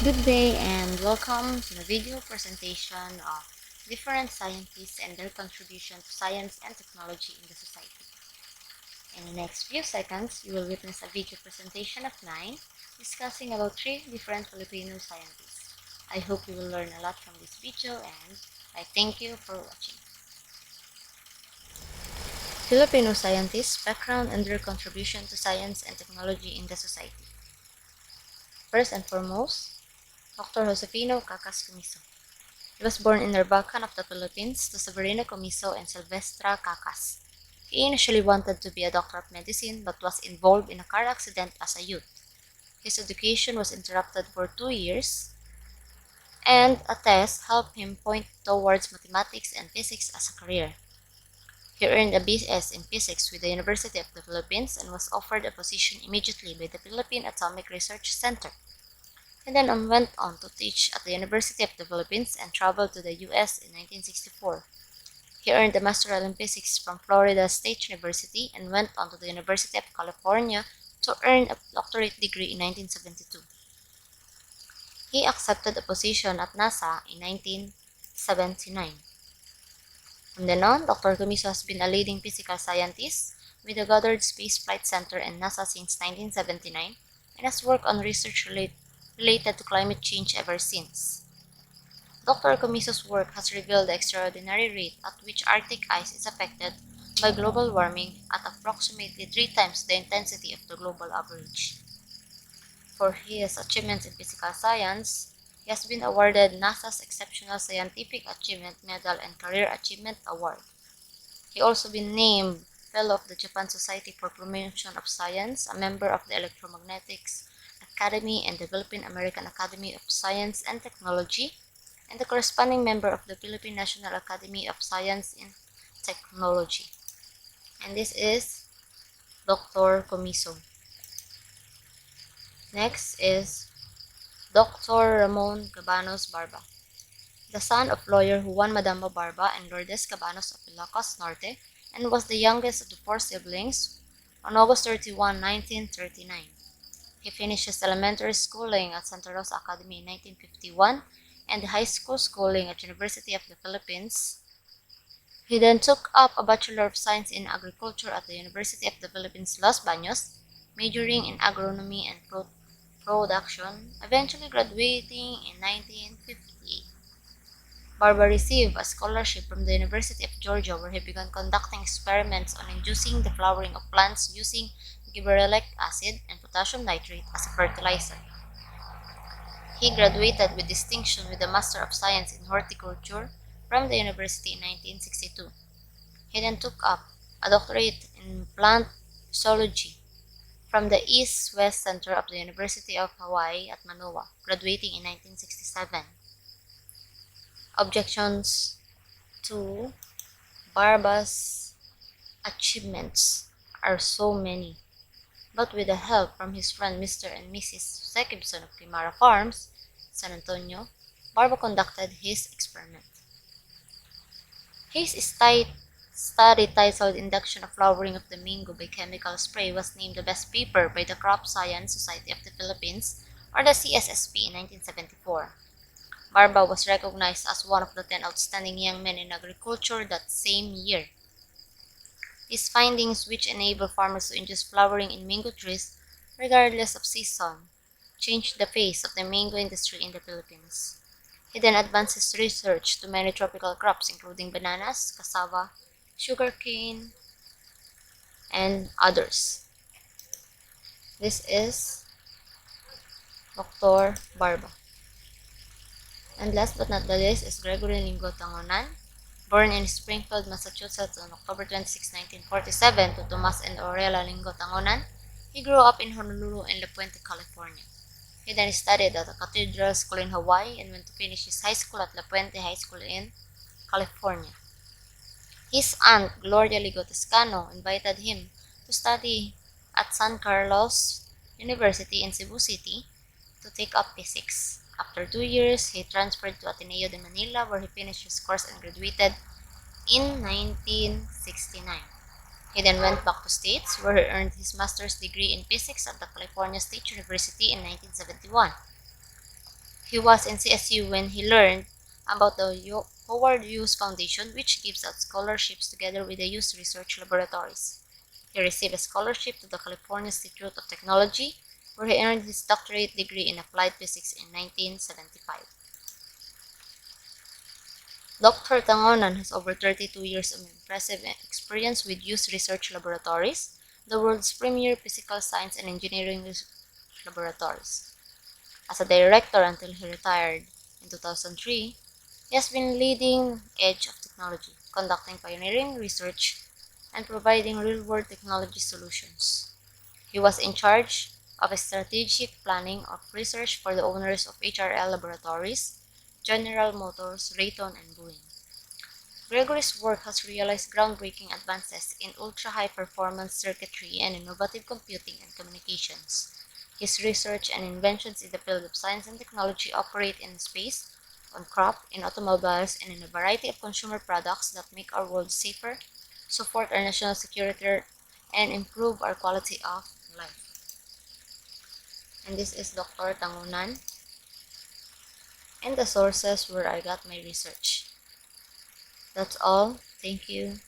Good day and welcome to the video presentation of different scientists and their contribution to science and technology in the society. In the next few seconds, you will witness a video presentation of 9 discussing about 3 different Filipino scientists. I hope you will learn a lot from this video and I thank you for watching. Filipino scientists' background and their contribution to science and technology in the society. First and foremost, Dr. Josefino Comiso. He was born in Narvacan of the Philippines to Severino Comiso and Silvestra Cacas. He initially wanted to be a doctor of medicine but was involved in a car accident as a youth. His education was interrupted for 2 years, and a test helped him point towards mathematics and physics as a career. He earned a BS in physics with the University of the Philippines and was offered a position immediately by the Philippine Atomic Research Center. He then went on to teach at the University of the Philippines and traveled to the US in 1964. He earned a Master in Physics from Florida State University and went on to the University of California to earn a doctorate degree in 1972. He accepted a position at NASA in 1979. From then on, Dr. Comiso has been a leading physical scientist with the Goddard Space Flight Center and NASA since 1979 and has worked on research related to climate change ever since. Dr. Comiso's work has revealed the extraordinary rate at which Arctic ice is affected by global warming at approximately 3 times the intensity of the global average. For his achievements in physical science, he has been awarded NASA's Exceptional Scientific Achievement Medal and Career Achievement Award. He also been named Fellow of the Japan Society for Promotion of Science, a member of the Electromagnetics Academy and the Philippine American Academy of Science and Technology, and the corresponding member of the Philippine National Academy of Science and Technology. And this is Dr. Comiso. Next is Dr. Ramon Cabanos Barba, the son of lawyer Juan Madamo Barba and Lourdes Cabanos of Ilocos Norte, and was the youngest of the 4 siblings on August 31, 1939. He finished his elementary schooling at Santa Rosa Academy in 1951 and high school schooling at University of the Philippines. He then took up a Bachelor of Science in Agriculture at the University of the Philippines, Los Baños, majoring in agronomy and production, eventually graduating in 1958. Barba received a scholarship from the University of Georgia where he began conducting experiments on inducing the flowering of plants using gibberellic acid and potassium nitrate as a fertilizer. He graduated with distinction with a Master of Science in Horticulture from the university in 1962. He then took up a doctorate in plant zoology from the East-West Center of the University of Hawaii at Manoa, graduating in 1967. Objections to Barba's achievements are so many, but with the help from his friend Mr. and Mrs. Jose Gibson of Quimara Farms, San Antonio, Barba conducted his experiment. His study titled Induction of Flowering of the Mango by Chemical Spray was named the best paper by the Crop Science Society of the Philippines, or the CSSP, in 1974. Barba was recognized as one of the 10 outstanding young men in agriculture that same year. His findings, which enable farmers to induce flowering in mango trees regardless of season, changed the face of the mango industry in the Philippines. He then advanced his research to many tropical crops including bananas, cassava, sugarcane, and others. This is Dr. Barba. And last but not the least is Gregory Lingo Tangonan, born in Springfield, Massachusetts on October 26, 1947 to Tomas and Aurelia Lingo Tangonan. He grew up in Honolulu and La Puente, California. He then studied at a cathedral school in Hawaii and went to finish his high school at La Puente High School in California. His aunt, Gloria Ligo Toscano, invited him to study at San Carlos University in Cebu City to take up physics. After 2 years, he transferred to Ateneo de Manila where he finished his course and graduated in 1969. He then went back to States where he earned his master's degree in physics at the California State University in 1971. He was in CSU when he learned about the Howard Hughes Foundation, which gives out scholarships together with the Hughes Research Laboratories. He received a scholarship to the California Institute of Technology, where he earned his doctorate degree in applied physics in 1975. Dr. Tangonan has over 32 years of impressive experience with Hughes Research Laboratories, the world's premier physical science and engineering laboratories. As a director until he retired in 2003, he has been leading edge of technology, conducting pioneering research, and providing real-world technology solutions. He was in charge of strategic planning of research for the owners of HRL Laboratories, General Motors, Raytheon, and Boeing. Gregory's work has realized groundbreaking advances in ultra-high performance circuitry and innovative computing and communications. His research and inventions in the field of science and technology operate in space, on crop, in automobiles, and in a variety of consumer products that make our world safer, support our national security, and improve our quality of life. And this is Dr. Tangunan and the sources where I got my research. That's all. Thank you.